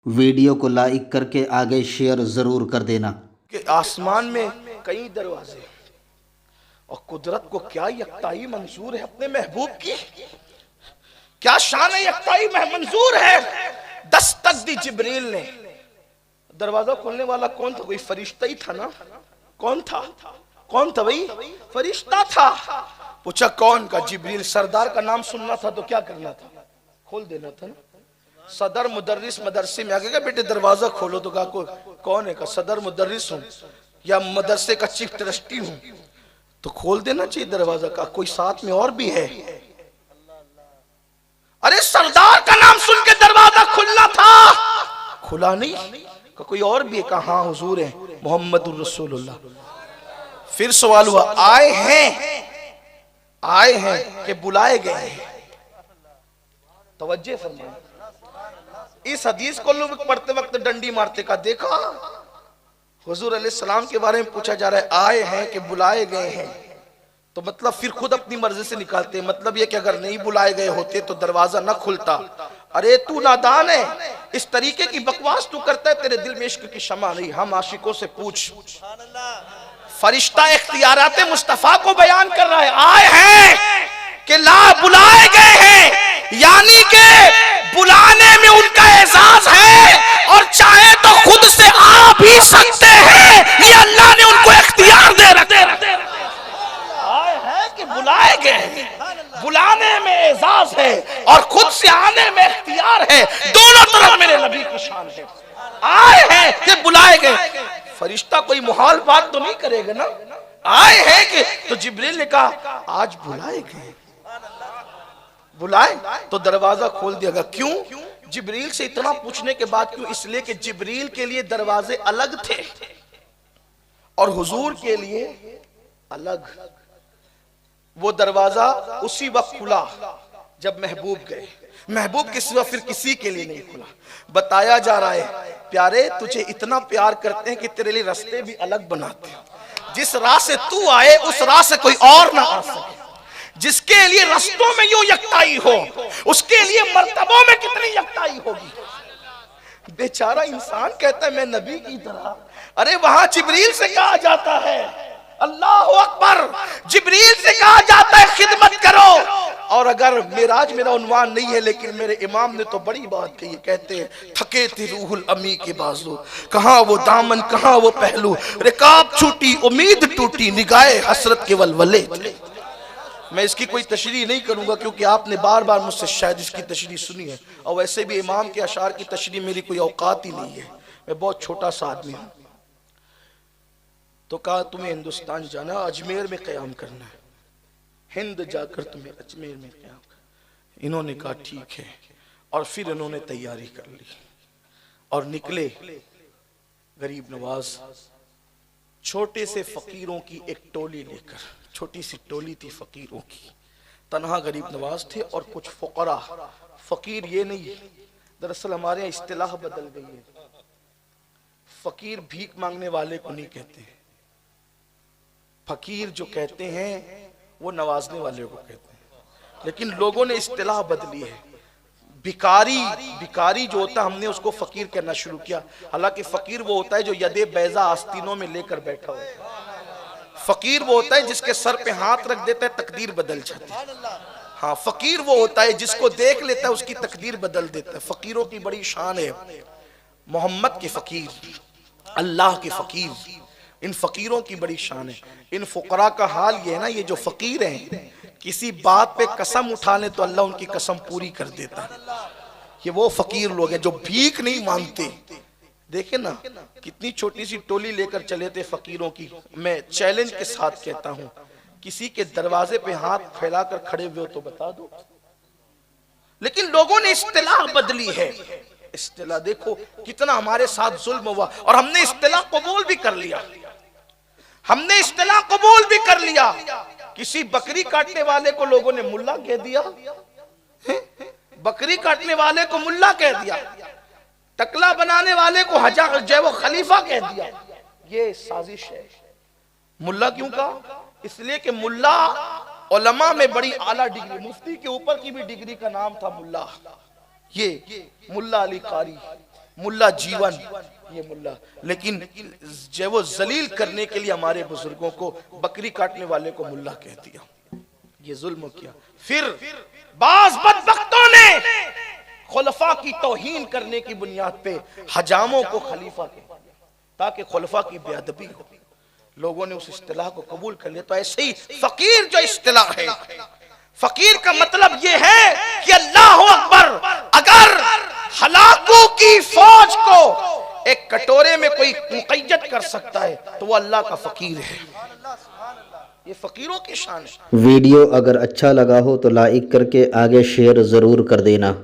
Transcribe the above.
Video को like करके आगे शेयर जरूर कर देना कि आसमान में कई दरवाजे और कुदरत को क्या यकताई मंजूर है अपने महबूब की। क्या शान यकताई मंजूर है। दस्तक दी जिब्रील ने। दरवाजा खोलने वाला कौन था? कोई फरिश्ता ही था ना। कौन था? कौन था भाई? फरिश्ता था। पूछा कौन का? जिब्रील। सरदार का नाम सुनना था तो क्या करना था? खोल देना था ना। सदर मुदर्रिस मदरसे में आगे बेटे दरवाजा खोलो तो कहा कौन है? का सदर मुदर्रिस हूँ या मदरसे का चीफ ट्रस्टी हूँ। तो खोल देना चाहिए दरवाजा। का कोई साथ में और भी है? अरे सरदार का नाम सुन के दरवाजा खुलना था, खुला नहीं। का कोई और भी है? कहा हाँ हुजूर है मोहम्मदुर रसूलुल्लाह। फिर सवाल हुआ आए हैं, आए हैं कि बुलाए गए हैं? तवज्जो फरमाएं। इस हदीस को लोग पढ़ते वक्त डंडी मारते का देखा। हुजूर अलैहिस्सलाम के बारे में पूछा जा रहा है आए हैं कि बुलाए गए हैं, तो मतलब फिर खुद अपनी मर्जी से निकालते हैं। मतलब ये कि अगर नहीं बुलाए गए होते तो दरवाजा ना खुलता। अरे तू नादान है, इस तरीके की बकवास तू करता है, तेरे दिल में इश्क की शमा नहीं। हम आशिकों से पूछ। फरिश्ता इख्तियारात मुस्तफा को बयान कर रहा है। आए हैं कि ला बुलाए गए हैं, यानी कि बुलाने में उनका एजाज है और चाहे तो खुद से आ भी सकते हैं। ये अल्लाह ने उनको इख्तियार दे रखे। आए हैं कि बुलाए गए हैं, बुलाने में एजाज है और खुद से आने में इख्तियार है। दोनों तरफ मेरे नबी की शान है। आए हैं कि बुलाए गए। फरिश्ता कोई मुहाल बात तो नहीं करेगा ना। आए हैं कि तो जिब्रील ने कहा आज बुलाए गए। बुलाए तो दरवाजा खोल दिया। क्यों? जिब्रील से इतना पूछने के बाद क्यों? इसलिए कि जिब्रील के लिए दरवाजे अलग थे और हुजूर के लिए अलग। वो दरवाजा उसी वक्त खुला जब महबूब गए। महबूब के सिवा फिर किसी के लिए नहीं खुला। बताया जा रहा है प्यारे तुझे इतना प्यार करते हैं कि तेरे लिए रास्ते भी अलग बनाते हैं। जिस राह से तू आए उस राह से कोई और ना आ सके। जिसके लिए रास्तों में यूं यकताई हो उसके लिए मर्तबों में कितनी यकताई होगी। बेचारा इंसान कहता है मैं नबी की तरह। अरे वहां जिब्रील से कहा जाता है अल्लाह अकबर, जिब्रील से कहा जाता है खिदमत करो। और अगर मेराज मेरा उन्वान नहीं है, लेकिन मेरे इमाम ने तो बड़ी बात कही। कहते हैं थके थे रूहुल अमी के बाजू, कहां वो दामन कहां वो पहलू, रिकाब छूटी उम्मीद टूटी निगाहे हसरत के वलवले। मैं इसकी कोई तशरीह नहीं करूंगा क्योंकि आपने बार बार मुझसे शायद इसकी तशरीह सुनी है, और वैसे भी इमाम के अशार की तशरीह मेरी कोई औकात ही नहीं है। मैं बहुत छोटा सा आदमी हूं। तो कहा तुम्हें हिंदुस्तान जाना, अजमेर में क़याम करना है, हिंद जाकर तुम्हें अजमेर में क़याम करना। इन्होंने कहा ठीक है, और फिर इन्होंने तैयारी कर ली और निकले। गरीब नवाज छोटे से फकीरों की एक टोली लेकर, छोटी सी टोली थी फकीरों की। तन्हा गरीब नवाज थे और कुछ फुकरा। फकीर ये नहीं, दरअसल हमारे यहाँ इस्तिलाह बदल गई है। फकीर भीख मांगने वाले को नहीं कहते हैं। फकीर जो कहते हैं वो नवाजने वाले को कहते हैं, लेकिन लोगों ने इस्तिलाह बदली है। भिकारी, भिकारी जो होता है हमने उसको फकीर कहना शुरू किया। हालांकि फकीर वो होता है जो यदे बैजा आस्तीनों में लेकर बैठा हो। फकीर वो होता है जिसके सर पे हाथ रख देता है तकदीर बदल जाती है। हाँ, फकीर वो होता है जिसको देख लेता है उसकी तकदीर बदल देता है। फकीरों की बड़ी शान है। मोहम्मद के फकीर, अल्लाह के फकीर, इन फकीरों की बड़ी शान है। इन फुकरा का हाल ये है ना, ये जो फकीर हैं किसी बात पे कसम उठा ले तो अल्लाह उनकी कसम पूरी कर देता है। ये वो फकीर लोग हैं जो भीख नहीं मांगते। देखे ना कितनी छोटी सी टोली लेकर चले थे फकीरों की। मैं चैलेंज के साथ कहता हूं, किसी के दरवाजे पे हाथ फैलाकर खड़े हुए हो तो बता दो। लेकिन लोगों ने इस्तिलाह बदली है। इस्तिलाह देखो कितना हमारे साथ जुल्म हुआ, और हमने इस्तिलाह कबूल भी कर लिया। हमने इस्तिलाह कबूल भी कर लिया। किसी बकरी काटने वाले को लोगों ने मुल्ला कह दिया। बकरी काटने वाले को मुल्ला कह दिया। टकला बनाने वाले को हजा जो वो खलीफा कह दिया। ये साजिश है। मुल्ला क्यों कहा? इसलिए कि मुल्ला उलमा में बड़ी आला डिग्री, मुफ्ती के ऊपर की भी डिग्री का नाम था मुल्ला। ये मुल्ला अली कारी, मुल्ला जीवन, ये मुल्ला, लेकिन जो वो जलील करने के लिए हमारे बुजुर्गों को बकरी काटने वाले को मुल्ला कह दिया, ये जुल्म किया। फिर बाज बदबख्तों ने खुलफा की तौहीन करने की बुनियाद पे हजामों को खलीफा कहा ताकि खुलफा की बेअदबी हो। लोगों ने उस इस्तिलाह को कबूल कर लिया। तो ऐसे ही फकीर जो इस्तिलाह है, फकीर का मतलब यह है कि अल्लाह अकबर, अगर हलाकू की फौज को एक कटोरे में कोई मुक़य्यद कर सकता है तो वो अल्लाह का फकीर है। ये फकीरों की शान है। वीडियो अगर अच्छा लगा हो तो लाइक करके आगे शेयर ज़रूर कर देना।